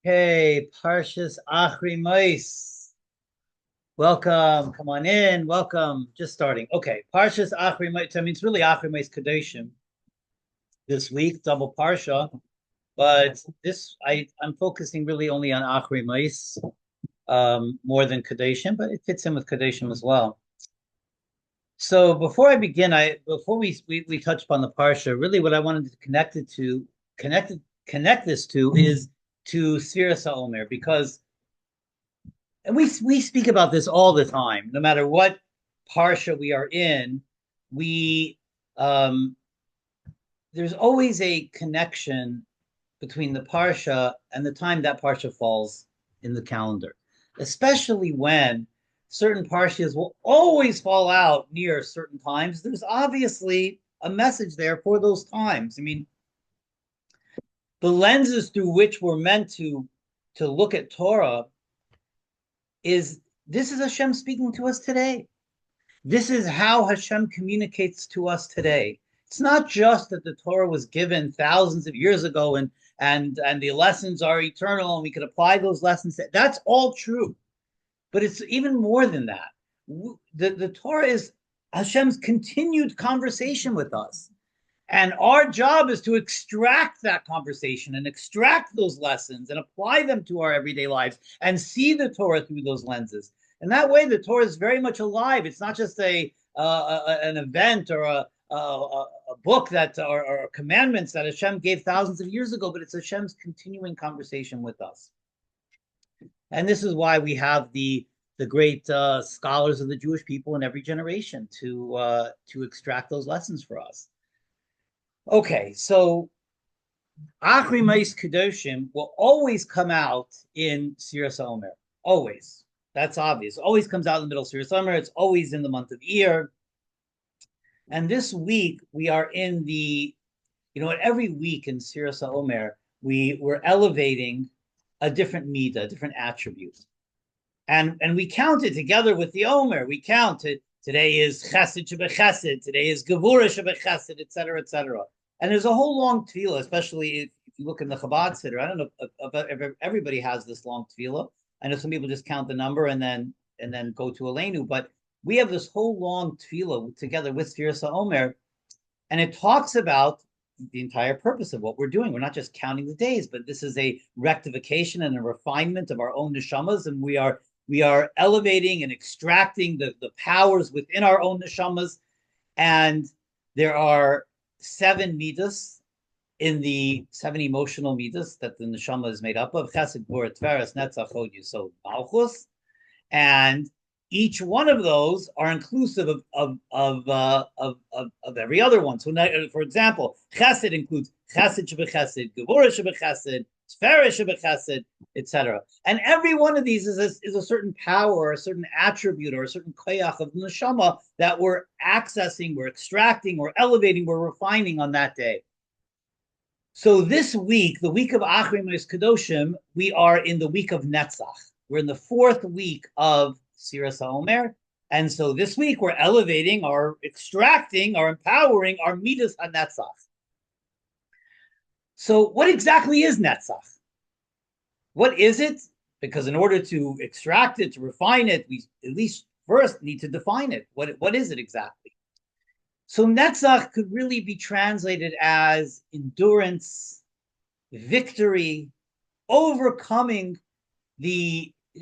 Hey, Parshas Acharei Mos. Welcome. Come on in. Welcome. Just starting. Okay, Parshas Acharei Mos. I mean, it's really Acharei Mos Kedoshim this week, double Parsha. But I'm focusing really only on Acharei Mos, more than Kedoshim, but it fits in with Kedoshim as well. So before I begin, before we touch upon the Parsha, really what I wanted to connect connect this to is to Sefiras Omer, because and we speak about this all the time. No matter what parsha we are in, we there's always a connection between the parsha and the time that parsha falls in the calendar, especially when certain parshas will always fall out near certain times. There's obviously a message there for those times. I mean, the lenses through which we're meant to look at Torah is this is Hashem speaking to us today. This is how Hashem communicates to us today. It's not just that the Torah was given thousands of years ago and the lessons are eternal and we can apply those lessons. That's all true. But it's even more than that. The Torah is Hashem's continued conversation with us. And our job is to extract that conversation and extract those lessons and apply them to our everyday lives and see the Torah through those lenses. And that way, the Torah is very much alive. It's not just an event or a book that or commandments that Hashem gave thousands of years ago, but it's Hashem's continuing conversation with us. And this is why we have the great scholars of the Jewish people in every generation to extract those lessons for us. Okay, so Acharei Mos Kedoshim will always come out in Sefiras Omer. Always. That's obvious. Always comes out in the middle of Sefiras Omer. It's always in the month of Iyar. And this week we are in every week in Sefiras Omer, we're elevating a different midah, a different attribute. And we count it together with the Omer. We count it. Today is chesed shebechesed. Today is gevura shebechesed, etc., etc. And there's a whole long tefillah, especially if you look in the Chabad Siddur. I don't know if everybody has this long tefillah. I know some people just count the number and then go to Aleinu, but we have this whole long tefillah together with Sefiras Omer, and it talks about the entire purpose of what we're doing. We're not just counting the days, but this is a rectification and a refinement of our own neshamas, and we are elevating and extracting the powers within our own neshamas. And there are 7 midas in the 7 emotional midas that the neshama is made up of: chesed, gvura, Sefiras, Netzach, Hod, Yesod, Malchus. And each one of those are inclusive of every other one. So, for example, chesed includes chesed shebechesed, gevura shebechesed, Sefiras shebechesed, etc. And every one of these is a certain power, or a certain attribute, or a certain koyach of the neshama that we're accessing, we're extracting, we're elevating, we're refining on that day. So this week, the week of Acharei Mos Kedoshim, we are in the week of Netzach. We're in the 4th week of Sefiras Omer. And so this week we're elevating, or extracting, or empowering our midas hanetzach. So what exactly is Netzach? What is it? Because in order to extract it, to refine it, we at least first need to define it. What is it exactly? So Netzach could really be translated as endurance, victory, overcoming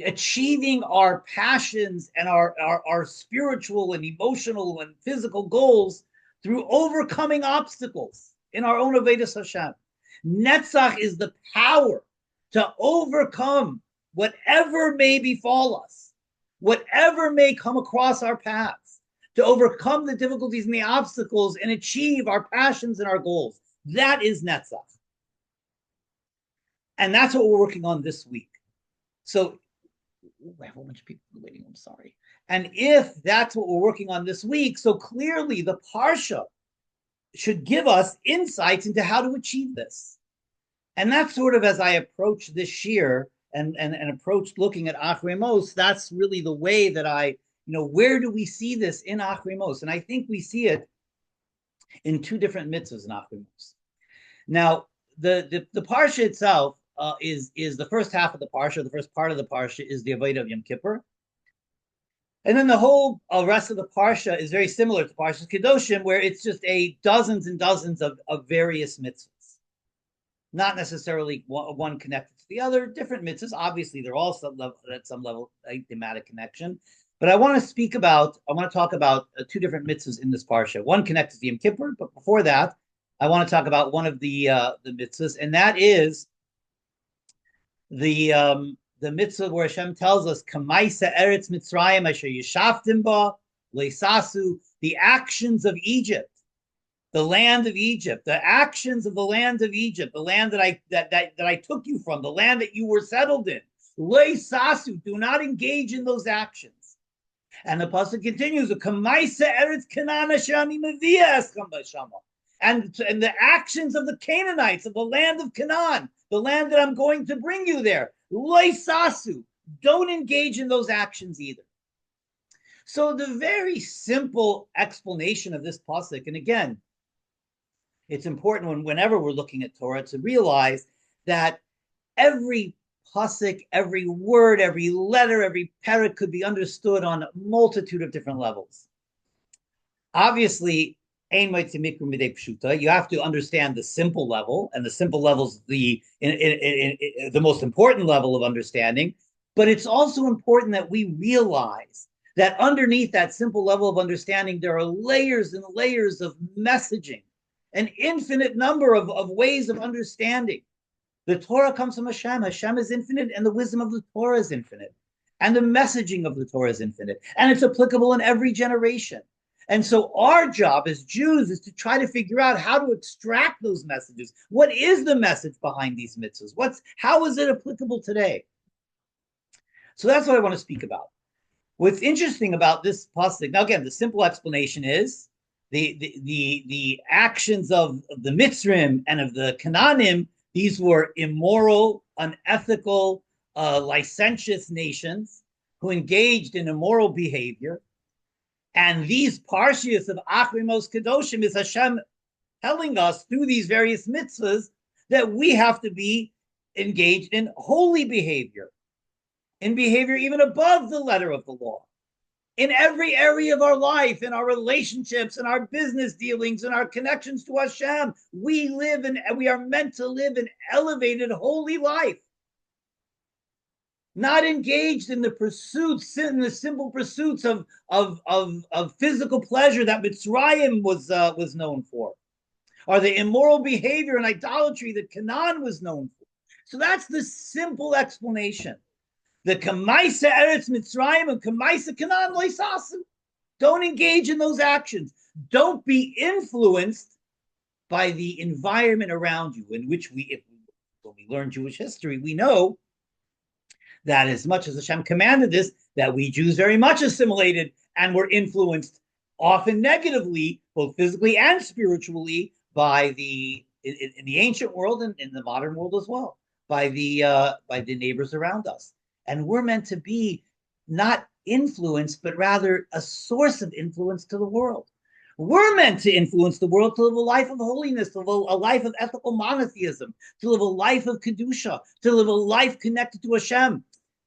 achieving our passions and our spiritual and emotional and physical goals through overcoming obstacles in our own avodas Hashem. Netzach is the power to overcome whatever may befall us, whatever may come across our paths, to overcome the difficulties and the obstacles and achieve our passions and our goals. That is Netzach. And that's what we're working on this week. So, I have a bunch of people waiting, I'm sorry. And if that's what we're working on this week, so clearly the Parsha should give us insights into how to achieve this. And that's sort of, as I approach this shiur and approach looking at Acharei Mos, that's really the way that where do we see this in Acharei Mos? And I think we see it in 2 different mitzvahs in Acharei Mos. Now, the Parsha itself is the first half of the parsha. The first part of the parsha is the Avodah of Yom Kippur, and then the whole rest of the parsha is very similar to Parshas Kedoshim, where it's just dozens and dozens of various mitzvahs, not necessarily one connected to the other. Different mitzvahs, obviously, they're all at some level a thematic connection. But I want to talk about two different mitzvahs in this parsha. One connected to Yom Kippur, but before that, I want to talk about one of the mitzvahs, and that is the mitzvah where Hashem tells us, "Kamaisa eretz Mitzrayim asher yishaftim ba leisasu," the actions of Egypt, the land of Egypt, the actions of the land of Egypt, the land that I took you from, the land that you were settled in. Leisasu, do not engage in those actions. And the pasuk continues, "Kamaisa eretz Canaan asher ani meviah eschem b'shama." And the actions of the Canaanites, of the land of Canaan, the land that I'm going to bring you there. Leisasu, don't engage in those actions either. So the very simple explanation of this pasuk, and again, it's important whenever we're looking at Torah to realize that every pasuk, every word, every letter, every parak could be understood on a multitude of different levels. Obviously, you have to understand the simple level, and the simple level is the most important level of understanding. But it's also important that we realize that underneath that simple level of understanding, there are layers and layers of messaging, an infinite number of ways of understanding. The Torah comes from Hashem. Hashem is infinite, and the wisdom of the Torah is infinite, and the messaging of the Torah is infinite, and it's applicable in every generation. And so our job as Jews is to try to figure out how to extract those messages. What is the message behind these mitzvahs? How is it applicable today? So that's what I want to speak about. What's interesting about this pasuk, now again, the simple explanation is the actions of the Mitzrim and of the Canaanim. These were immoral, unethical, licentious nations who engaged in immoral behavior. And these Parshas of Acharei Mos Kedoshim is Hashem telling us through these various mitzvahs that we have to be engaged in holy behavior, in behavior even above the letter of the law. In every area of our life, in our relationships, in our business dealings, in our connections to Hashem, we are meant to live an elevated, holy life. Not engaged in the simple pursuits of physical pleasure that Mitzrayim was known for, or the immoral behavior and idolatry that Canaan was known for. So that's the simple explanation. The Kamaisa Eretz Mitzrayim and Kamaisa Canaan Leisasu. Don't engage in those actions. Don't be influenced by the environment around you, in which when we learn Jewish history, we know that as much as Hashem commanded this, that we Jews very much assimilated and were influenced, often negatively, both physically and spiritually, in the ancient world and in the modern world as well, by the neighbors around us. And we're meant to be not influenced, but rather a source of influence to the world. We're meant to influence the world to live a life of holiness, to live a life of ethical monotheism, to live a life of Kedusha, to live a life connected to Hashem.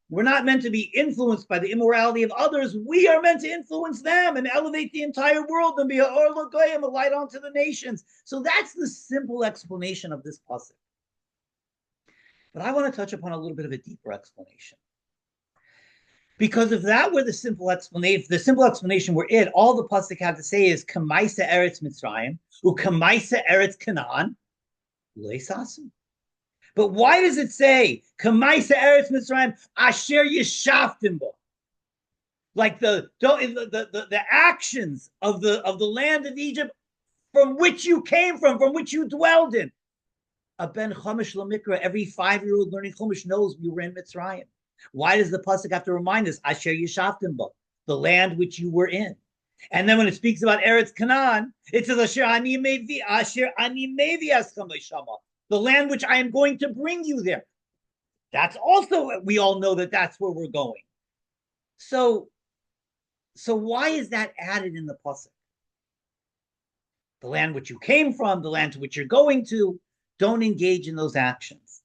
We're not meant to be influenced by the immorality of others. We are meant to influence them and elevate the entire world and be a light onto the nations. So that's the simple explanation of this pasuk. But I want to touch upon a little bit of a deeper explanation. Because if that were the simple explanation were it, all the pasuk had to say is Kamaisa Eretz Mitzrayim, Ukamaisa Eretz Canaan, Leisasu. But why does it say Kamaisa Eretz Mitzrayim Asher Yeshaftim Bo? Like the actions of the land of Egypt from which you came from which you dwelled in. A ben Chumash Lamikra, every 5-year-old learning Chumash knows we were in Mitzrayim. Why does the pasuk have to remind us Asher Yeshaftim Bo, the land which you were in? And then when it speaks about Eretz Canaan, it says Asher ani mevi eschem b'shama, the land which I am going to bring you there. That's also, we all know that that's where we're going. So why is that added in the pasuk? The land which you came from, the land to which you're going to, don't engage in those actions.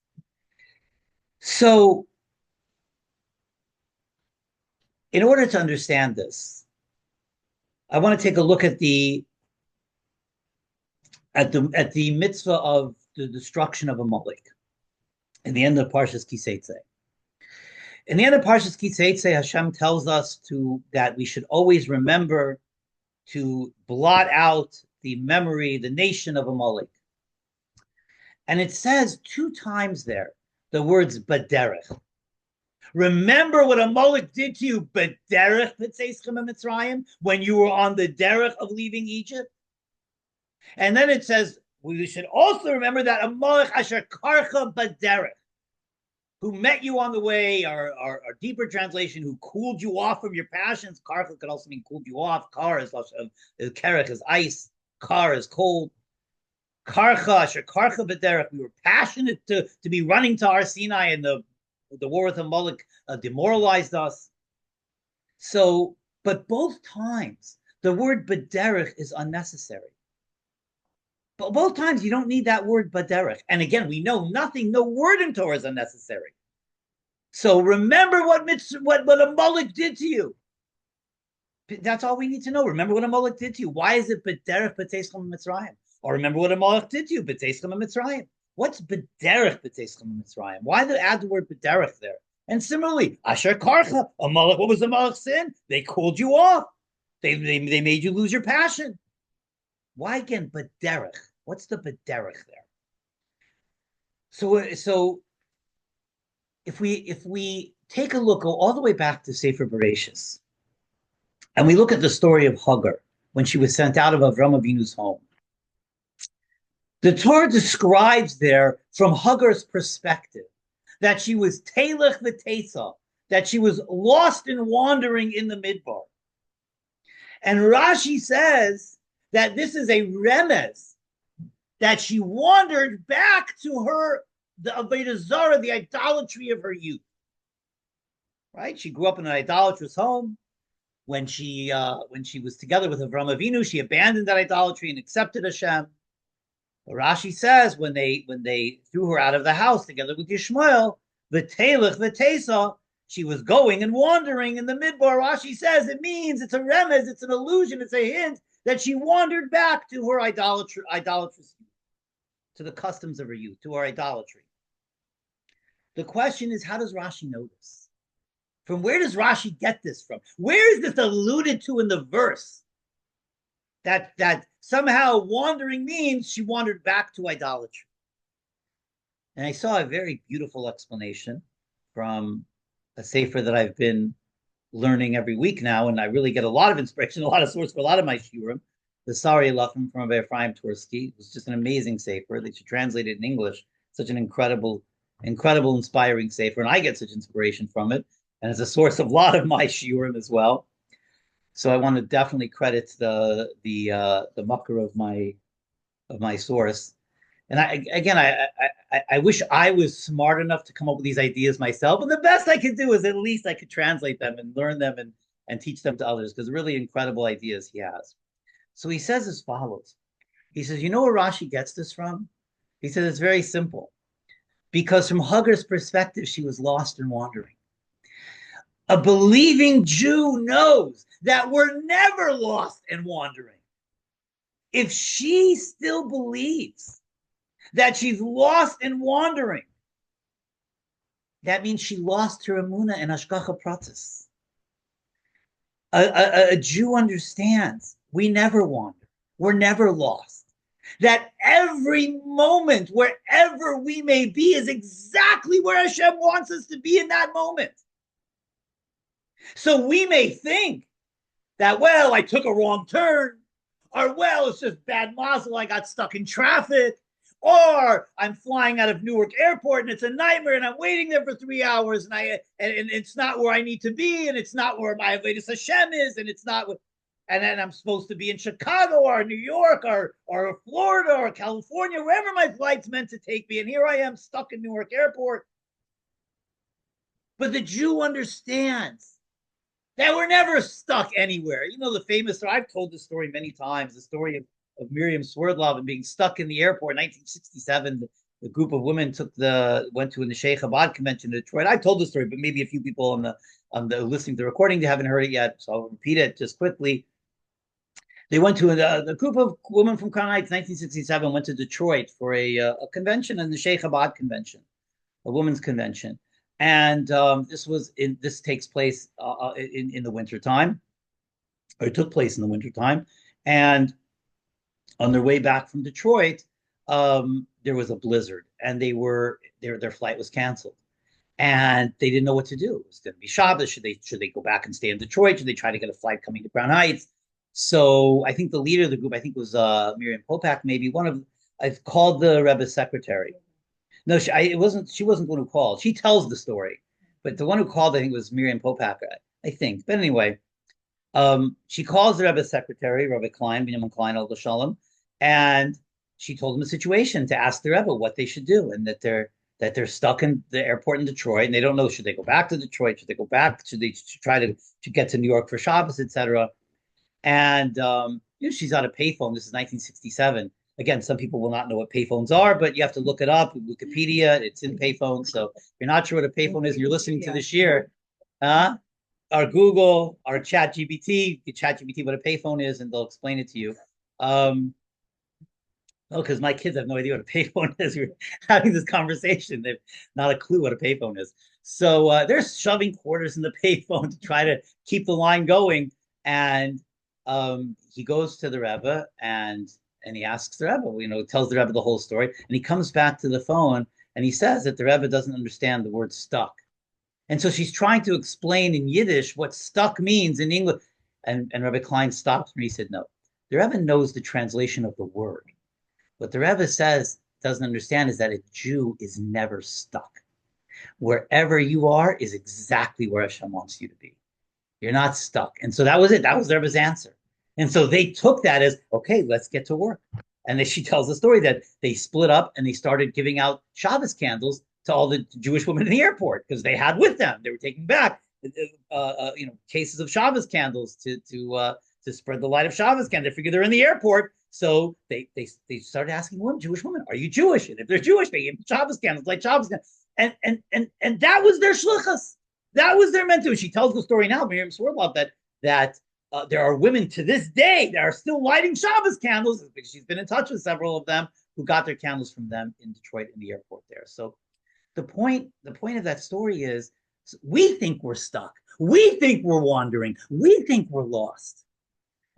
So, in order to understand this, I want to take a look at the mitzvah of the destruction of Amalek in the end of Parshas Kiseitze. In the end of Parshas Kiseitze, Hashem tells us that we should always remember to blot out the memory, the nation of Amalek. And it says 2 times there the words Baderech. Remember what Amalek did to you, Baderech B'tzeischem Mitzrayim, when you were on the derech of leaving Egypt. And then it says we should also remember that Amalek Asher Karcha Baderech, who met you on the way, our deeper translation, who cooled you off from your passions. Karcha could also mean cooled you off. Kar is kerech is ice. Kar is cold. Karcha, Asher Karcha B'derech. We were passionate to be running to Har Sinai, and the war with Amalek demoralized us. So, but both times the word B'derech is unnecessary. But both times you don't need that word Baderech. And again, we know nothing, no word in Torah is unnecessary. So remember what Amalek did to you. That's all we need to know. Remember what Amalek did to you. Why is it Baderech B'tzeischem Mitzrayim? Or remember what Amalek did to you, B'tzeischem Mitzrayim. What's Baderech B'tzeischem Mitzrayim? Why did they add the word Baderech there? And similarly, Asher Karcha, Amalek, what was Amalek's sin? They cooled you off. They made you lose your passion. Why again Baderech? What's the Baderech there? So if we take a look, go all the way back to Sefer Bereshis, and we look at the story of Hagar when she was sent out of Avram Avinu's home, the Torah describes there from Hagar's perspective that she was Telech v'Teisa, that she was lost and wandering in the Midbar. And Rashi says that this is a remez, that she wandered back to the Avodah Zarah, the idolatry of her youth. Right? She grew up in an idolatrous home. When she was together with Avram Avinu, she abandoned that idolatry and accepted Hashem. But Rashi says when they threw her out of the house together with Yishmael, v'telech v'tesa, she was going and wandering in the Midbar. Rashi says it means it's a remez, it's an illusion, it's a hint that she wandered back to her idolatrous youth, to the customs of her youth, to her idolatry. The question is, how does Rashi know this? From where does Rashi get this from? Where is this alluded to in the verse? That somehow wandering means she wandered back to idolatry. And I saw a very beautiful explanation from a sefer that I've been learning every week now, and I really get a lot of inspiration, a lot of source for a lot of my shiurim. The Sari Lachim from Rabbi Ephraim Tursky was just an amazing sefer. They should translate it in English. Such an incredible, inspiring sefer, and I get such inspiration from it, and it's a source of a lot of my shiurim as well. So I want to definitely credit the mucker of my source. And I wish I was smart enough to come up with these ideas myself. And the best I could do is at least I could translate them and learn them and teach them to others, because really incredible ideas he has. So he says as follows. He says, you know where Rashi gets this from? He says it's very simple. Because from Hagar's perspective, she was lost and wandering. A believing Jew knows that we're never lost and wandering. If she still believes that she's lost and wandering, that means she lost her emunah and hashgacha pratis. A Jew understands we never wander, we're never lost. That every moment, wherever we may be, is exactly where Hashem wants us to be in that moment. So we may think that, well, I took a wrong turn, or, well, it's just bad mazel, I got stuck in traffic, or I'm flying out of Newark Airport and it's a nightmare and I'm waiting there for 3 hours and it's not where I need to be, and it's not where my Avodas Hashem is, and it's not what, and then I'm supposed to be in Chicago or New York or Florida or California, wherever my flight's meant to take me, and here I am stuck in Newark Airport. But the Jew understands that we're never stuck anywhere. You know, the famous, I've told this story many times, the story of Miriam Swerdlov and being stuck in the airport in 1967. a group of women went to the Sheikh Chabad convention in Detroit. I told the story, but maybe a few people on the listening to the recording, they haven't heard it yet, so I'll repeat it just quickly. They went to a group of women from Crown Heights, 1967, went to Detroit for a convention, and the Sheikh Chabad convention, a women's convention, and this takes place in the wintertime, or it took place in the wintertime, and on their way back from Detroit, there was a blizzard, and their flight was canceled, and they didn't know what to do. It was going to be Shabbos. Should they go back and stay in Detroit? Should they try to get a flight coming to Crown Heights? So I think the leader of the group, I think it was Miriam Popak, maybe I've called the Rebbe's secretary. No, she wasn't the one who called. She tells the story, but the one who called, I think, was Miriam Popak, I think. But anyway, she calls the Rebbe's secretary, Rabbi Klein, Benjamin Klein, Al Shalom, and she told him the situation to ask the Rebbe what they should do, and that they're stuck in the airport in Detroit, and they don't know, should they go back to Detroit? Should they go back? Should they try to get to New York for Shabbos, etc.? And she's on a payphone. This is 1967. Again, some people will not know what payphones are, but you have to look it up. Wikipedia, it's in payphone. So if you're not sure what a payphone is and you're listening to this year, our Google, our Chat GPT, you Chat GPT what a payphone is, and they'll explain it to you. Because my kids have no idea what a payphone is. We're having this conversation. They've not a clue what a payphone is. So they're shoving quarters in the payphone to try to keep the line going. And he goes to the Rebbe and he asks the Rebbe, tells the Rebbe the whole story. And he comes back to the phone and he says that the Rebbe doesn't understand the word stuck. And so she's trying to explain in Yiddish what stuck means in English. And Rabbi Klein stops me. He said, no, the Rebbe knows the translation of the word. What the Rebbe doesn't understand is that a Jew is never stuck. Wherever you are is exactly where Hashem wants you to be. You're not stuck. And so that was it. That was the Rebbe's answer. And so they took that as, okay, let's get to work. And then she tells the story that they split up and they started giving out Shabbos candles to all the Jewish women in the airport because they had with them. They were taking back, cases of Shabbos candles to spread the light of Shabbos candles. They figured they're in the airport. So they started asking Jewish women, are you Jewish? And if they're Jewish, they give Shabbos candles, like Shabbos candles. And that was their shlichus. That was their mentor. She tells the story now, Miriam Swerlov, that there are women to this day that are still lighting Shabbos candles because she's been in touch with several of them who got their candles from them in Detroit in the airport there. So the point of that story is we think we're stuck. We think we're wandering. We think we're lost.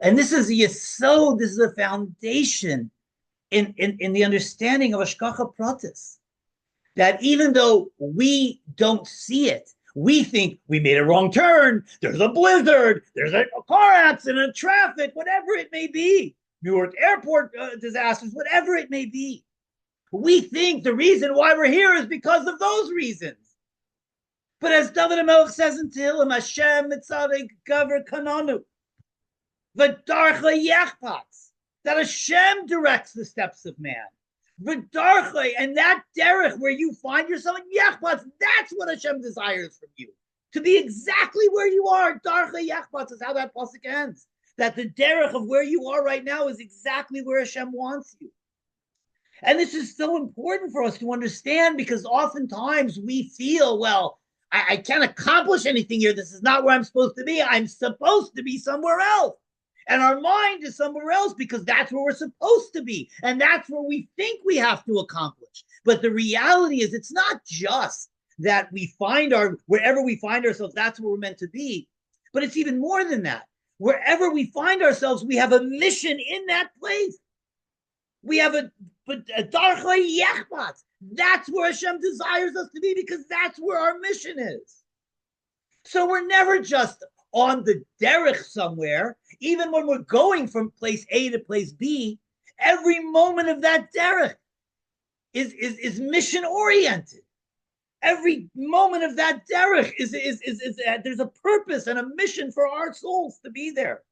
And this is a foundation in the understanding of Hashgacha Pratis, that even though we don't see it, we think we made a wrong turn, there's a blizzard, there's a car accident, traffic, whatever it may be, Newark airport disasters, whatever it may be. We think the reason why we're here is because of those reasons. But as David HaMelech says in Tehillim, Hashem mitzadei gaver kananu, v'darcha yechpatz, that Hashem directs the steps of man. V'darcha, and that derech where you find yourself in yechpatz, that's what Hashem desires from you. To be exactly where you are. Darcha yechpatz is how that pasuk ends. That the derech of where you are right now is exactly where Hashem wants you. And this is so important for us to understand because oftentimes we feel, well, I can't accomplish anything here. This is not where I'm supposed to be. I'm supposed to be somewhere else. And our mind is somewhere else because that's where we're supposed to be. And that's where we think we have to accomplish. But the reality is it's not just that we find wherever we find ourselves, that's where we're meant to be. But it's even more than that. Wherever we find ourselves, we have a mission in that place. We have a darchei yechpatz. That's where Hashem desires us to be because that's where our mission is. So we're never just on the derech somewhere. Even when we're going from place A to place B, every moment of that derech is mission oriented. Every moment of that derech is there's a purpose and a mission for our souls to be there.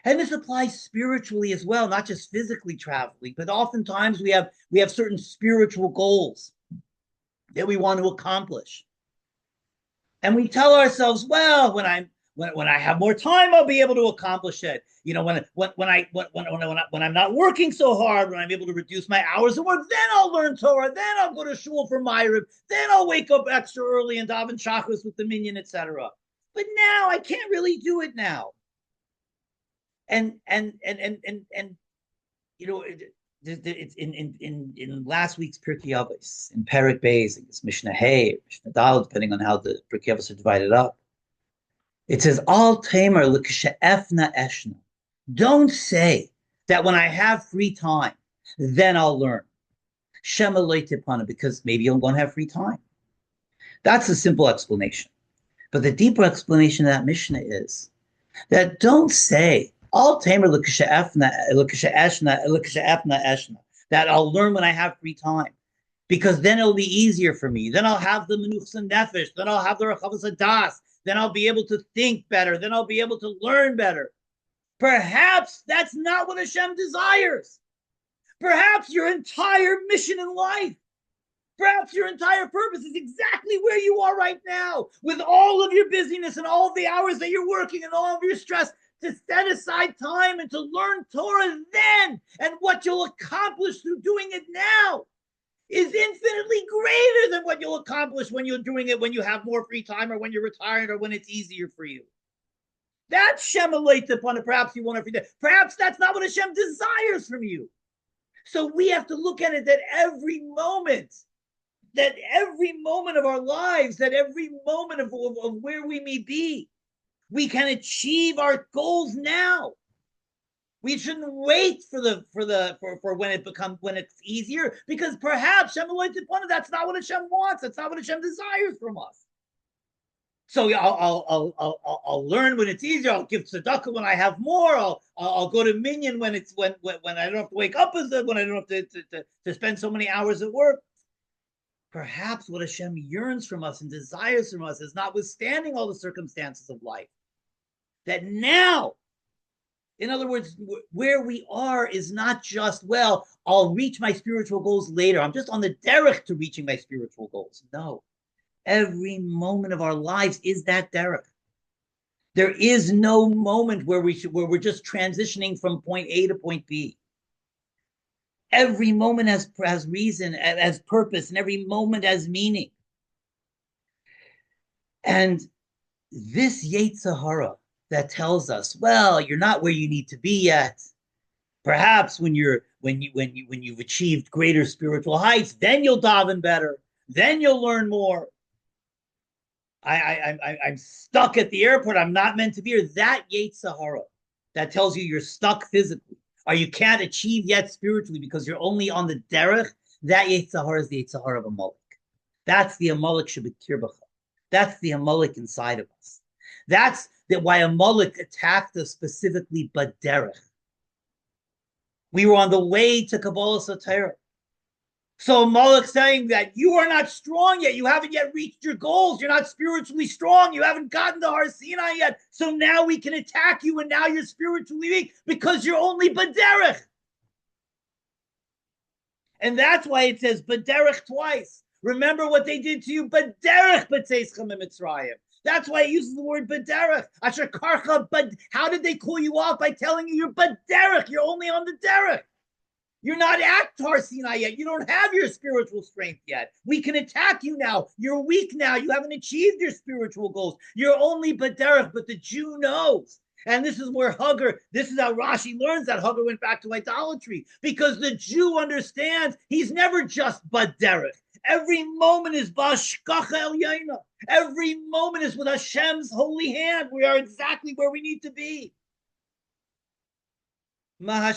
And this applies spiritually as well, not just physically traveling, but oftentimes we have certain spiritual goals that we want to accomplish. And we tell ourselves, well, when when I have more time, I'll be able to accomplish it. When I'm not working so hard, when I'm able to reduce my hours of work, then I'll learn Torah. Then I'll go to shul for Ma'ariv. Then I'll wake up extra early and daven shachris with the minyan, etc. But now I can't really do it now. And it's in last week's Pirkei Avos, in Perek Beis, it's Mishnah Hey, Mishnah Dal, depending on how the Pirkei Avos are divided up. It says, Al Tamer l'ksha'efna eshna. Don't say that when I have free time, then I'll learn. Shema lo tipana, because maybe I'm going to have free time. That's a simple explanation. But the deeper explanation of that Mishnah is that don't say, Al Tamer l'ksha'efna eshna, that I'll learn when I have free time, because then it'll be easier for me. Then I'll have the menuchas nefesh. Then I'll have the rechavas hadas. Then I'll be able to think better. Then I'll be able to learn better. Perhaps that's not what Hashem desires. Perhaps your entire mission in life, perhaps your entire purpose is exactly where you are right now, with all of your busyness and all of the hours that you're working and all of your stress, to set aside time and to learn Torah then. And what you'll accomplish through doing it now is infinitely greater than what you'll accomplish when you're doing it when you have more free time or when you're retired or when it's easier for you. That's Shem elate upon it. Perhaps you won't have free time. Perhaps that's not what Hashem desires from you. So we have to look at it that every moment of our lives, that every moment of where we may be, we can achieve our goals now. We shouldn't wait for when it's easier, because perhaps that's not what Hashem wants. That's not what Hashem desires from us. So I'll learn when it's easier. I'll give tzedakah when I have more. I'll go to minyan when I don't have to wake up when I don't have to spend so many hours at work. Perhaps what Hashem yearns from us and desires from us is, notwithstanding all the circumstances of life, that now, in other words, where we are is not just, well, I'll reach my spiritual goals later. I'm just on the derech to reaching my spiritual goals. No. Every moment of our lives is that derech. There is no moment where we're just transitioning from point A to point B. Every moment has reason, has purpose, and every moment has meaning. And this Yetzer Hara that tells us, well, you're not where you need to be yet. Perhaps when you've achieved greater spiritual heights, then you'll daven better, then you'll learn more. I'm stuck at the airport. I'm not meant to be here. That Yetzer Hara that tells you you're stuck physically, or you can't achieve yet spiritually because you're only on the derech. That Yetzer Hara is the Yetzer Hara of Amalek. That's the Amalek shebekir b'cha. That's the Amalek inside of us. That's why Amalek attacked us specifically, but derech. We were on the way to Kabbalah Satira. So Amalek saying that you are not strong yet. You haven't yet reached your goals. You're not spiritually strong. You haven't gotten to Har Sinai yet. So now we can attack you, and now you're spiritually weak because you're only B'derech. And that's why it says B'derech twice. Remember what they did to you, B'derech b'tzeischa miMitzrayim. That's why it uses the word B'derech. Asher karcha, but how did they call you off? By telling you you're B'derech. You're only on the derech. You're not at Har Sinai yet. You don't have your spiritual strength yet. We can attack you now. You're weak now. You haven't achieved your spiritual goals. You're only B'derech, but the Jew knows. And this is where this is how Rashi learns that Hagar went back to idolatry, because the Jew understands he's never just B'derech. Every moment is B'ashkacha Elyona. Every moment is with Hashem's holy hand. We are exactly where we need to be. Wherever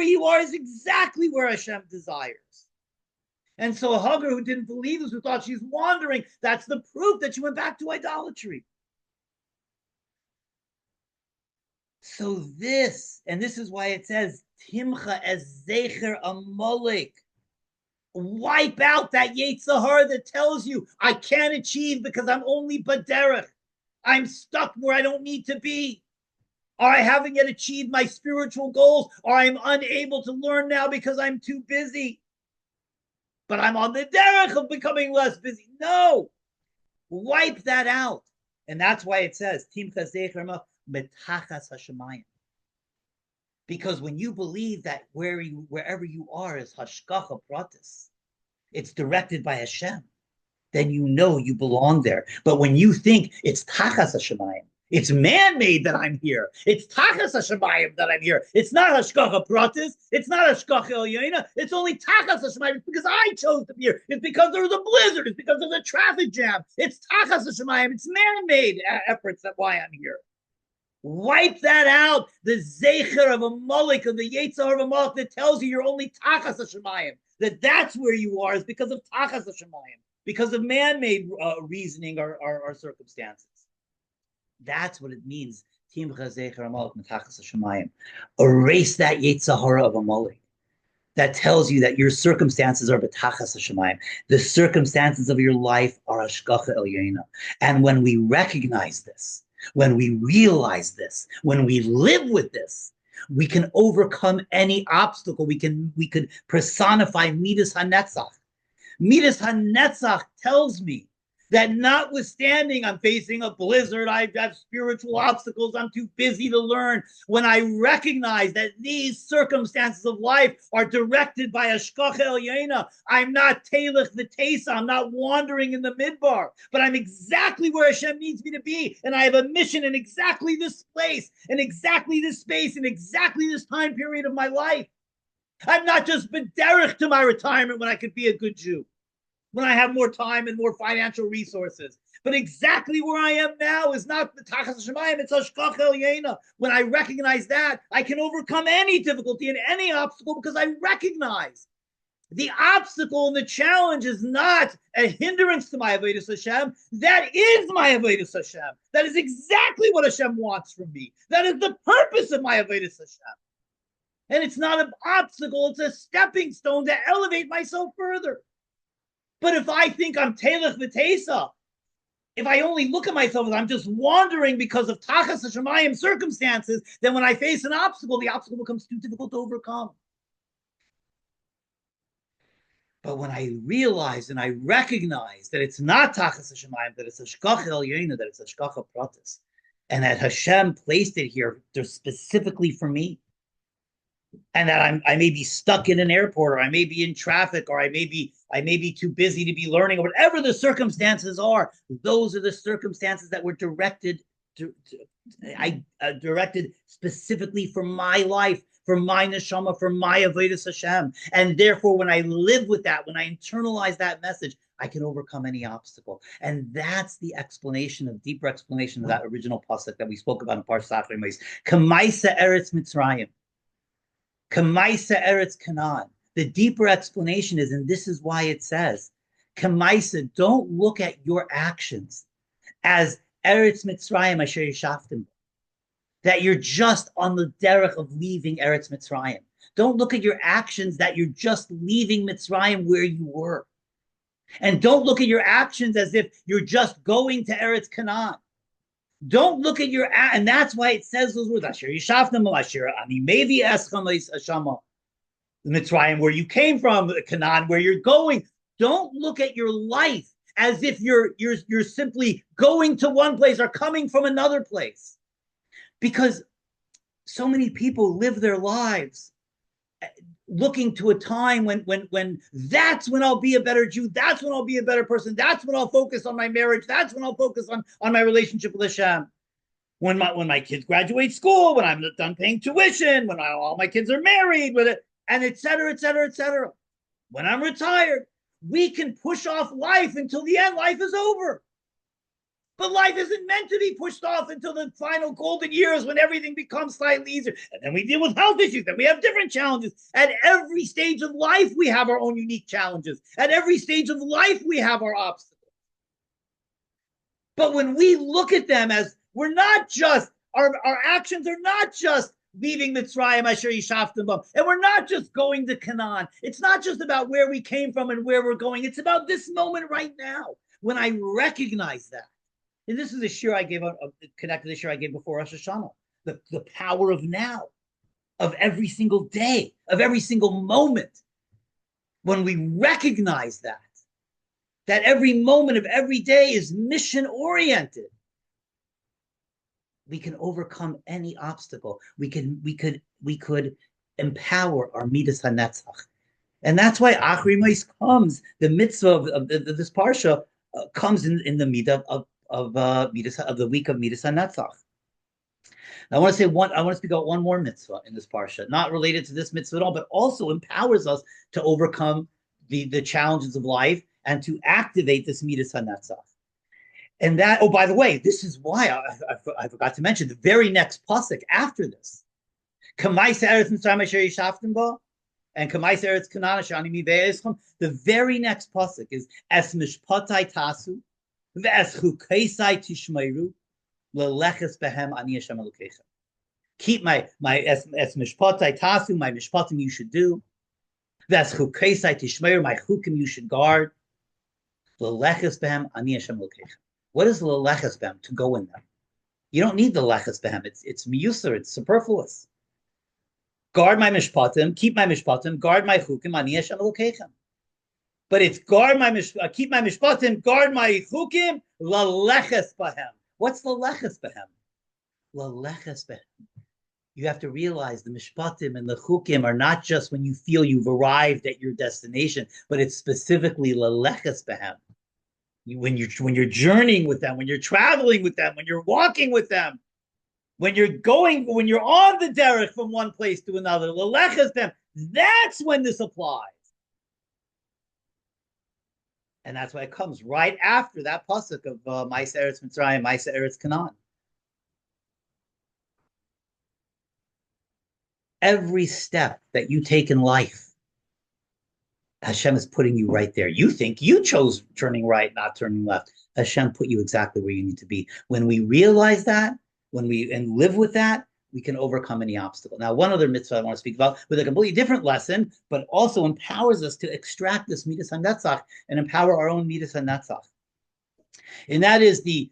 you are is exactly where Hashem desires. And so Hagar, who didn't believe this, who thought she's wandering, that's the proof that she went back to idolatry. So this is why it says, Timcha as Zecher Amalek. Wipe out that Yetzer Hara that tells you, I can't achieve because I'm only B'derech. I'm stuck where I don't need to be. Or I haven't yet achieved my spiritual goals, or I'm unable to learn now because I'm too busy. but I'm on the derech of becoming less busy. No, wipe that out. And that's why it says, Timcha Zecher Metachas Hashemayim. Because when you believe that wherever you are is Hashgacha Pratis, it's directed by Hashem, then you know you belong there. But when you think it's Tachas Hashemayim, it's man-made that I'm here. It's Tachas Hashemayim that I'm here. It's not Hashgacha Pratis. It's not Hashgacha Elyoina. It's only Tachas Hashemayim. It's because I chose to be here. It's because there was a blizzard. It's because there's a traffic jam. It's Tachas Hashemayim. It's man-made efforts that why I'm here. Wipe that out. The Zecher of a Moloch, of the Yetzar of a Moloch that tells you you're only Tachas Hashemayim. That's where you are is because of Tachas Hashemayim, because of man-made reasoning or circumstances. That's what it means. Erase that Yetzahara of Amalek. That tells you that your circumstances are B'tachas Hashemayim. The circumstances of your life are Hashgacha Elyoina. And when we recognize this, when we realize this, when we live with this, we can overcome any obstacle. We could personify midas hanetzach. Midas hanetzach tells me that notwithstanding I'm facing a blizzard, I have spiritual obstacles, I'm too busy to learn. When I recognize that these circumstances of life are directed by Hashgacha Elyoina, I'm not telech v'teisa, I'm not wandering in the midbar, but I'm exactly where Hashem needs me to be, and I have a mission in exactly this place, in exactly this space, in exactly this time period of my life. I'm not just b'derech to my retirement when I could be a good Jew, when I have more time and more financial resources. But exactly where I am now is not the Tachas Hashemayim, it's Hashgacha Elyoina. When I recognize that, I can overcome any difficulty and any obstacle because I recognize the obstacle and the challenge is not a hindrance to my avodas Hashem. That is my avodas Hashem. That is exactly what Hashem wants from me. That is the purpose of my avodas Hashem. And it's not an obstacle, it's a stepping stone to elevate myself further. But if I think I'm telech v'teisa, if I only look at myself as I'm just wandering because of Tachas Hashemayim circumstances, then when I face an obstacle, the obstacle becomes too difficult to overcome. But when I realize and I recognize that it's not Tachas Hashemayim, that it's Hashgacha Elyoina, that it's Hashgacha Pratis, and that Hashem placed it here specifically for me, and that I may be stuck in an airport, or I may be in traffic, or I may be too busy to be learning, or whatever the circumstances are. Those are the circumstances that were directed directed specifically for my life, for my neshama, for my avodas Hashem. And therefore, when I live with that, when I internalize that message, I can overcome any obstacle. And that's the explanation, of deeper explanation of that original pasuk that we spoke about in Parshas Acharei Mos. Kamaisa Eretz Mitzrayim. Kamaisa Eretz Canaan. The deeper explanation is, and this is why it says, Kamaisa, don't look at your actions as Eretz Mitzrayim asher yishaftim, that you're just on the derech of leaving Eretz Mitzrayim. Don't look at your actions that you're just leaving Mitzrayim where you were. And don't look at your actions as if you're just going to Eretz Canaan. Don't look at your, and that's why it says those words, Asher Yishaftim Asher Ani Mevi Eschem Hashama, Mitzrayim, where you came from, Canaan, where you're going. Don't look at your life as if you're simply going to one place or coming from another place, because so many people live their lives looking to a time when that's when I'll be a better Jew, that's when I'll be a better person, that's when I'll focus on my marriage, that's when I'll focus on my relationship with Hashem. When my kids graduate school, when I'm done paying tuition, when all my kids are married, with it, and et cetera, et cetera, et cetera. When I'm retired, we can push off life until the end. Life is over. But life isn't meant to be pushed off until the final golden years when everything becomes slightly easier. And then we deal with health issues. Then we have different challenges. At every stage of life, we have our own unique challenges. At every stage of life, we have our obstacles. But when we look at them as we're not just, our actions are not just leaving Mitzrayim, Asher Yishaftim Bam, and we're not just going to Canaan. It's not just about where we came from and where we're going. It's about this moment right now. When I recognize that. And this is a shiur I gave out, connected to the shiur I gave before Rosh Hashanah. The power of now, of every single day, of every single moment. when we recognize that every moment of every day is mission oriented, we can overcome any obstacle. We could empower our midas hanetzach. And that's why Acharei Mos comes, the mitzvah of this parsha comes in the midah of midas of the week of midas hanetzach. I want to speak about one more mitzvah in this parsha, not related to this mitzvah at all, but also empowers us to overcome the challenges of life and to activate this midas hanetzach. And that, oh, by the way, this is why I forgot to mention the very next pasuk after this. And the very next pasuk is Es mishpatai tasu, ve'es chukaisai tishmeiru, leleches behem ani Hashem Elokeichem. Keep my es mishpatai tasu, my mishpatim you should do. Ve'es chukaisai tishmeiru, my chukim you should guard. Leleches behem ani Hashem Elokeichem. What is leleches behem? To go in them. You don't need the leches behem. It's miyuser. It's superfluous. Guard my mishpatim, keep my mishpatim, guard my chukim, ani Hashem Elokeichem. But it's keep my mishpatim, guard my chukim, laleches bahem. What's laleches bahem? Laleches bahem. You have to realize the mishpatim and the chukim are not just when you feel you've arrived at your destination, but it's specifically laleches bahem. When you're journeying with them, when you're traveling with them, when you're walking with them, when you're on the derech from one place to another, leleches them, that's when this applies. And that's why it comes right after that pasuk of Ma'aseh Eretz Mitzrayim, Ma'aseh Eretz Canaan. Every step that you take in life, Hashem is putting you right there. You think you chose turning right, not turning left. Hashem put you exactly where you need to be. When we realize that, and live with that, we can overcome any obstacle. Now, one other mitzvah I want to speak about with a completely different lesson, but also empowers us to extract this midas hanetzach and empower our own midas hanetzach. And that is the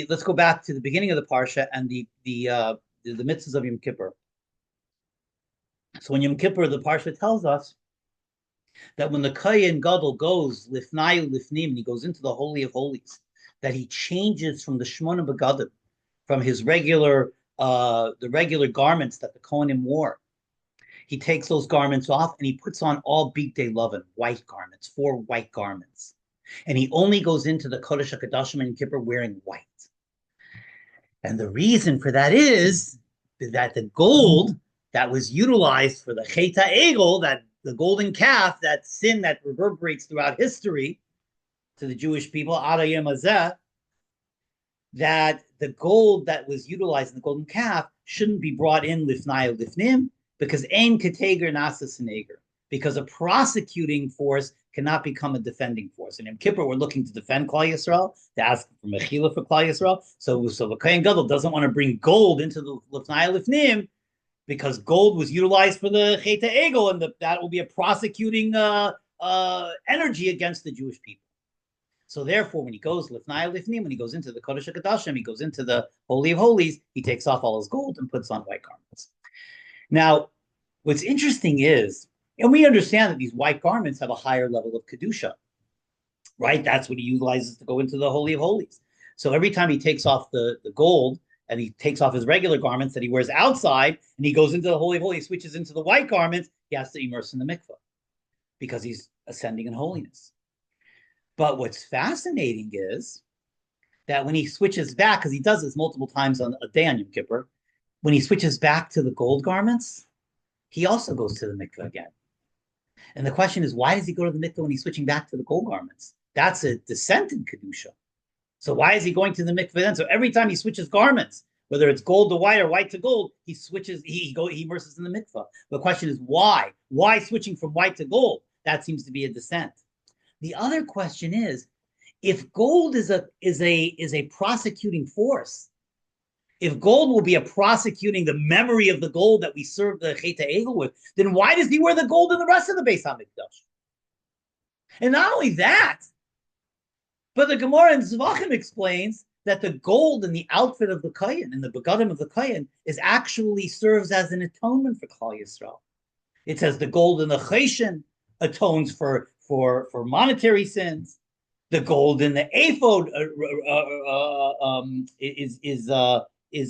let's go back to the beginning of the parsha and the mitzvahs of Yom Kippur. So in Yom Kippur, the parsha tells us that when the Kohen Gadol goes lifnayu lifnim, and he goes into the Holy of Holies, that he changes from the Shmona Begadim, from his the regular garments that the Kohanim wore. He takes those garments off and he puts on all bigdei lovin, white garments, 4 white garments. And he only goes into the Kodesh HaKadoshim and Kippur wearing white. And the reason for that is that the gold that was utilized for the Chet HaEgel, that the golden calf, that sin that reverberates throughout history to the Jewish people, Ad Hayom Hazeh, that the gold that was utilized in the golden calf shouldn't be brought in lifnai lifnim, because ein kateger nasa seneger, because a prosecuting force cannot become a defending force. And in Kippur, we're looking to defend Klal Yisrael, to ask for mechila for Klal Yisrael. So the Kohen Gadol doesn't want to bring gold into the lifnai lifnim, because gold was utilized for the Chet HaEgel, and that will be a prosecuting energy against the Jewish people. So therefore, when he goes lifnai lifnim, when he goes into the Kodesh HaKadoshim, he goes into the Holy of Holies, he takes off all his gold and puts on white garments. Now, what's interesting is, and we understand that these white garments have a higher level of Kedusha, right? That's what he utilizes to go into the Holy of Holies. So every time he takes off the gold and he takes off his regular garments that he wears outside and he goes into the Holy of Holies, switches into the white garments, he has to immerse in the mikveh because he's ascending in holiness. But what's fascinating is that when he switches back, because he does this multiple times on a day on Yom Kippur, when he switches back to the gold garments, he also goes to the mikveh again. And the question is, why does he go to the mikveh when he's switching back to the gold garments? That's a descent in Kedusha. So why is he going to the mikveh then? So every time he switches garments, whether it's gold to white or white to gold, he immerses in the mikveh. The question is, why? Why switching from white to gold? That seems to be a descent. The other question is, if gold is a prosecuting force, if gold will be a prosecuting the memory of the gold that we serve the Chet HaEgel with, then why does he wear the gold in the rest of the Beis HaMikdash? And not only that, but the Gemara in Zvachim explains that the gold in the outfit of the Kohen, in the begadim of the Kohen, actually serves as an atonement for Klal Yisrael. It says the gold in the Cheshen, atones for monetary sins. The gold in the ephod is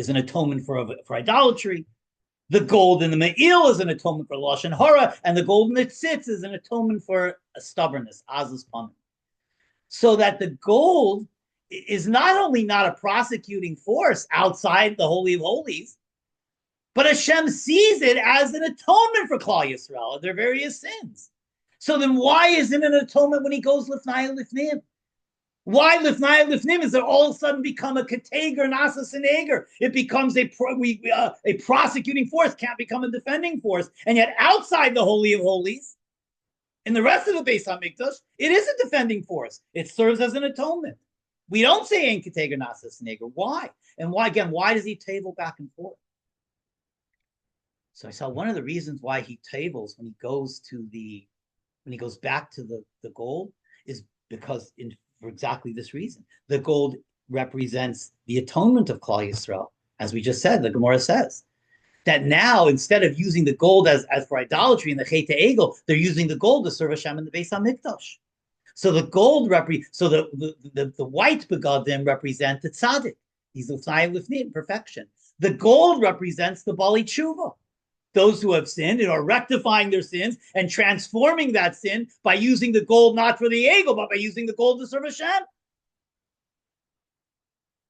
an atonement for idolatry. The gold in the me'il is an atonement for lashon hara, and the gold in the tzitz is an atonement for stubbornness, azus panim. So that the gold is not only not a prosecuting force outside the Holy of Holies, but Hashem sees it as an atonement for Klal Yisrael of their various sins. So then why isn't it an atonement when he goes lifnai lifnim? Why lifnai lifnim is it all of a sudden become a kateger nasas and ager? It becomes a prosecuting force, can't become a defending force. And yet outside the Holy of Holies, in the rest of the Beis HaMikdash, it is a defending force. It serves as an atonement. We don't say Ein Kateger Nasas Neger. Why? And why does he table back and forth? So I saw one of the reasons why he tables when he goes back to the gold is because for exactly this reason. The gold represents the atonement of Klal Yisrael, as we just said, the Gemara says. That now, instead of using the gold as for idolatry in the Chet Egel, they're using the gold to serve Hashem in the Beis HaMikdash. So the gold the white begadim represent the tzaddik. He's lifnai perfection. The gold represents the bali tshuva, those who have sinned and are rectifying their sins and transforming that sin by using the gold not for the egel, but by using the gold to serve Hashem.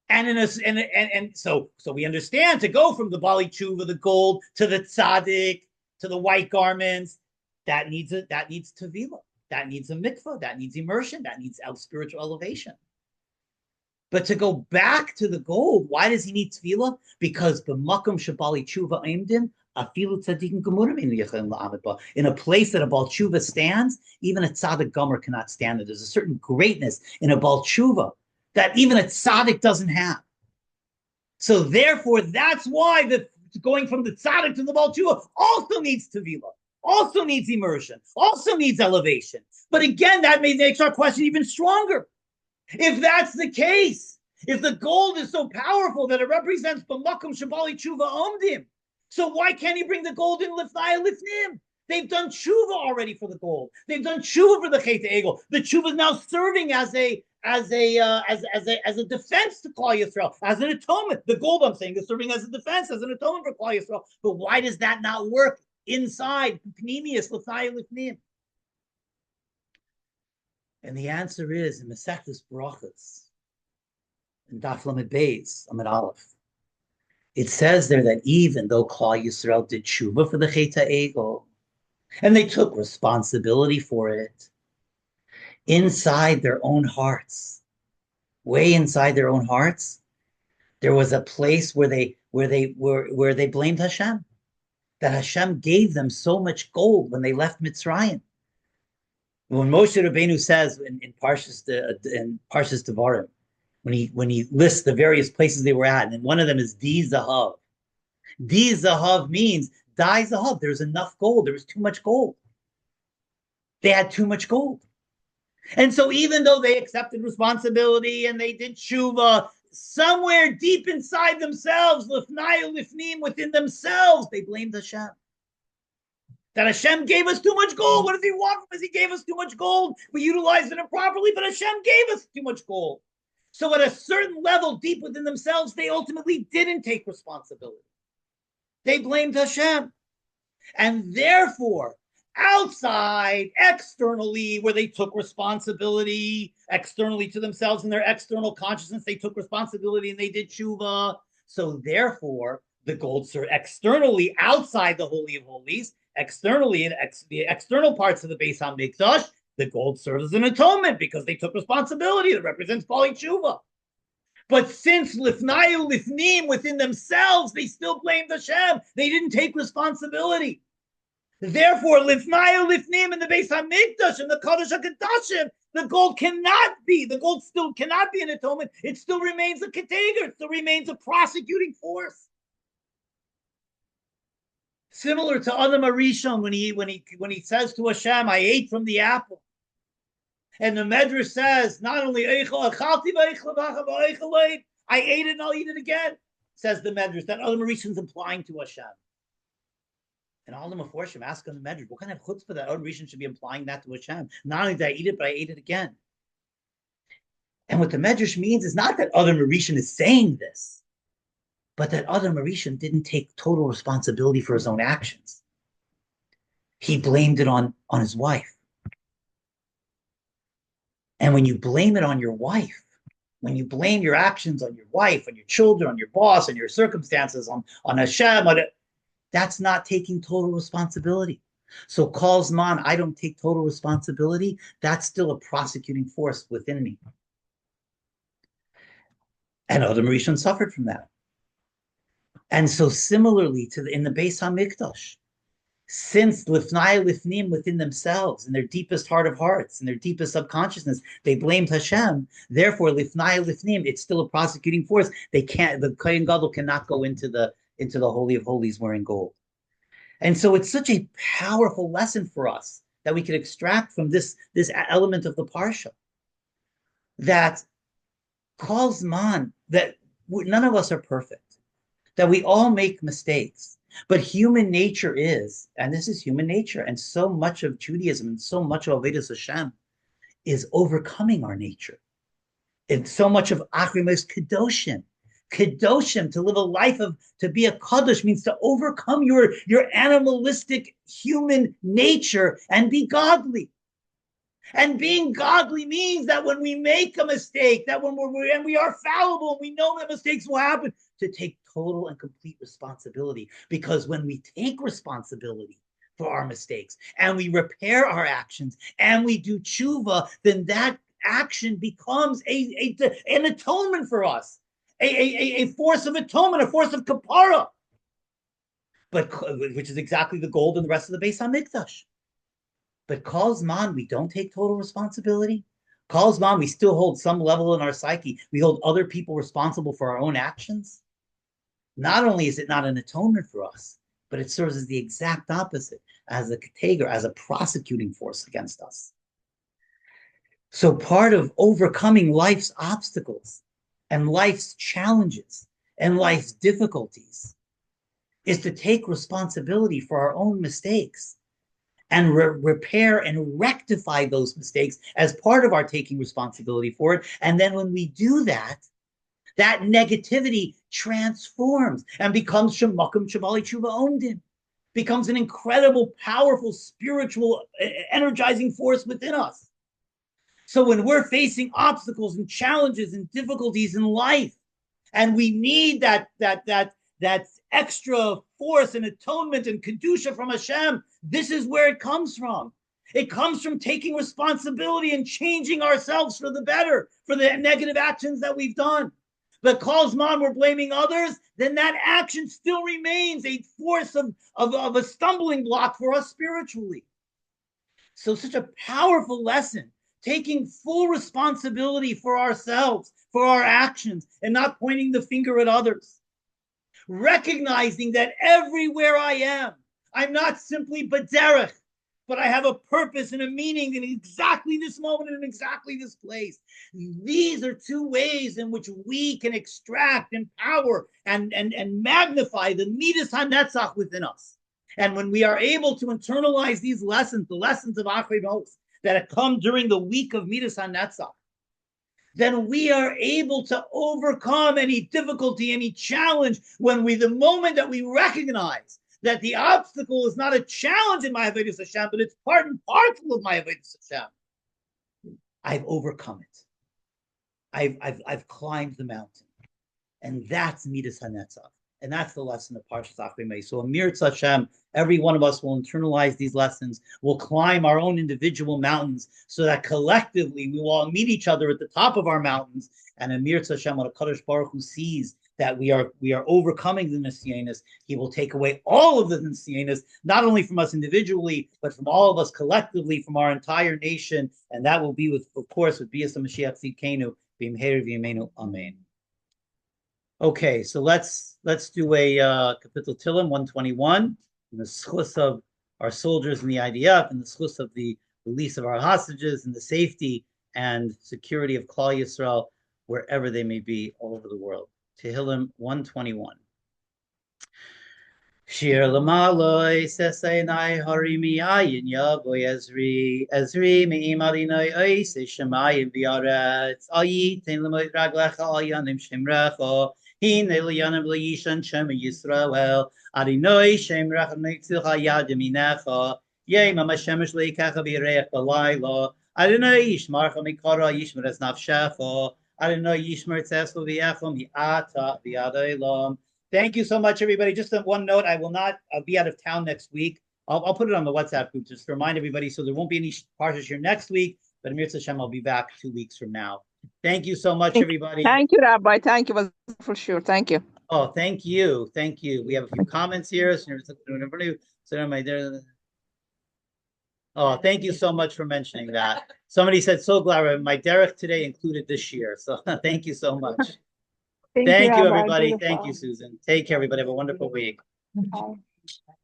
And so we understand to go from the bali tshuva, the gold, to the tzaddik, to the white garments, that needs tevila, that needs a mikvah, that needs immersion, that needs spiritual elevation. But to go back to the gold, why does he need tefillah? Because b'makom shabali tshuva aimdim afilu tzadikim gemurim in a place that a bal tshuva stands, even a tzaddik gomer cannot stand it. There's a certain greatness in a bal tshuva that even a tzaddik doesn't have. So therefore, that's why going from the tzaddik to the bal tshuva also needs tefillah, also needs immersion, also needs elevation. But again, that makes our question even stronger. If that's the case, if the gold is so powerful that it represents b'makom shabali tshuva omdim, so why can't he bring the gold in lifnai lifnim? They've done tshuva already for the gold. They've done tshuva for the chet egel. The tshuva is now serving as a defense to Klal Yisrael, as an atonement. The gold, I'm saying, is serving as a defense, as an atonement for Klal Yisrael. But why does that not work inside pnimius lifnai lifnim? And the answer is in Masechtas Brachos, in Daf Lamed Beis, Amud Aleph. It says there that even though Klal Yisrael did tshuva for the Chet HaEgel, and they took responsibility for it, inside their own hearts, way inside their own hearts, there was a place where they blamed Hashem, that Hashem gave them so much gold when they left Mitzrayim. When Moshe Rabbeinu says in Parshas Devarim, when he lists the various places they were at, and one of them is Di Zahav. Di Zahav means Dai Zahav. There's enough gold. There was too much gold. They had too much gold. And so even though they accepted responsibility and they did tshuva, somewhere deep inside themselves, lifnai lifnim, within themselves, they blamed Hashem. That Hashem gave us too much gold. What does he want from us? He gave us too much gold. We utilized it improperly, but Hashem gave us too much gold. So at a certain level, deep within themselves, they ultimately didn't take responsibility. They blamed Hashem. And therefore, outside, externally, where they took responsibility, externally to themselves in their external consciousness, they took responsibility and they did tshuva. So therefore, the gold served externally outside the Holy of Holies, externally in the external parts of the Beis HaMikdash, the gold serves as an atonement because they took responsibility that represents Bali Tshuva. But since lifnayu lifnim, within themselves, they still blamed Hashem. They didn't take responsibility. Therefore, lifnayu lifnim in the Beis HaMikdash and the Kodesh HaKadoshim, the gold still cannot be an atonement. It still remains a kateger. It still remains a prosecuting force. Similar to Adam Arishon when he says to Hashem, I ate from the apple. And the Medrash says, not only I ate it and I'll eat it again, says the Medrash, that Adam Arishon is implying to Hashem And all the Meforshim ask on the Medrash, what kind of chutzpah that Adam Rishon should be implying that to Hashem? Not only did I eat it, but I ate it again. And what the Medrash means is not that Adam Rishon is saying this, but that Adam Rishon didn't take total responsibility for his own actions. He blamed it on his wife. And when you blame it on your wife, when you blame your actions on your wife, on your children, on your boss, on your circumstances, on Hashem, that's not taking total responsibility. So Kol Zman, I don't take total responsibility. That's still a prosecuting force within me. And Adam Rishon suffered from that. And so similarly in the Beis HaMikdash, since Lifnai Lifnim within themselves, in their deepest heart of hearts, in their deepest subconsciousness, they blamed Hashem. Therefore, Lifnai Lifnim, it's still a prosecuting force. They can't. The Kohen Gadol cannot go into the Holy of Holies wearing gold. And so it's such a powerful lesson for us that we can extract from this element of the parsha, that Kol Zman, that none of us are perfect, that we all make mistakes. But human nature is, and this is human nature, and so much of Judaism and so much of Avodas Hashem is overcoming our nature. And so much of Acharei Mos Kedoshim. Kedoshim, to live a life to be a Kadosh means to overcome your animalistic human nature and be godly. And being godly means that when we make a mistake, that when we are fallible, we know that mistakes will happen, to take total and complete responsibility. Because when we take responsibility for our mistakes and we repair our actions and we do tshuva, then that action becomes an atonement for us, a force of atonement, a force of kapara, which is exactly the gold in the rest of the Beis HaMikdash. But Kol Zman, we don't take total responsibility. Kol Zman, we still hold some level in our psyche. We hold other people responsible for our own actions. Not only is it not an atonement for us, but it serves as the exact opposite, as a kateger, as a prosecuting force against us. So part of overcoming life's obstacles and life's challenges and life's difficulties is to take responsibility for our own mistakes and repair and rectify those mistakes as part of our taking responsibility for it. And then when we do that, that negativity transforms and becomes shemakim shabali tshuva omdim, becomes an incredible, powerful, spiritual, energizing force within us. So when we're facing obstacles and challenges and difficulties in life, and we need that extra force and atonement and kedusha from Hashem, this is where it comes from. It comes from taking responsibility and changing ourselves for the better, for the negative actions that we've done. But Kol Zman, we're blaming others, then that action still remains a force of a stumbling block for us spiritually. So such a powerful lesson, taking full responsibility for ourselves, for our actions, and not pointing the finger at others. Recognizing that everywhere I am, I'm not simply B'derech, but I have a purpose and a meaning in exactly this moment and in exactly this place. These are two ways in which we can extract, empower, and magnify the midas hanetzach within us. And when we are able to internalize these lessons, the lessons of Acharei Mos that have come during the week of midas hanetzach, then we are able to overcome any difficulty, any challenge, the moment that we recognize that the obstacle is not a challenge in my Avodas Hashem, but it's part and parcel of my Avodas Hashem. I've overcome it. I've climbed the mountain. And that's midas hanetzach. And that's the lesson of Parshas Acharei Mos. So Amir Hashem, every one of us will internalize these lessons, will climb our own individual mountains so that collectively we will all meet each other at the top of our mountains. And Amir Hashem, when a Kadosh Baruch Hu sees that we are overcoming the Nisyanis, he will take away all of the Nisyanis, not only from us individually, but from all of us collectively, from our entire nation. And that will be, of course, with Bias HaMashiach Tzidkenu, B'imher v'yameinu, Amen. Okay, so let's do a Kapitel Tilim 121, in the schus of our soldiers in the IDF, and the schus of the release of our hostages, and the safety and security of Klal Yisrael wherever they may be all over the world. Tehillim 121. Shir Lamaloi, Sesenai Harimi Ayin Yagoy Ezri Mi Marinoi Ois Shemayim Biaretz Ayit in Lamoid Raglecha Ayanim Shimrecho Hin Elianim Leishan Shem Yisrael Arinoi Shemrech Netzach Yadiminecha Yea Mama Shemesh Leikacha Bireach Balayla Arinoi Yishmarcha Mikara Yishmer Nafshecha Arinoi Yishmer Tesla Viechom Yata Viadailam. Thank you so much, everybody. Just one note, I'll be out of town next week. I'll put it on the WhatsApp group just to remind everybody so there won't be any Parshas here next week, but Amir Hashem, I'll be back 2 weeks from now. Thank you so much, everybody. Thank you, Rabbi. Thank you. It was for sure. Thank you. Oh, thank you. Thank you. We have a few comments here. Oh, thank you so much for mentioning that. Somebody said, so glad my derech today included this year. So thank you so much. Thank you, everybody. Thank you, Susan. Take care, everybody. Have a wonderful week. Bye.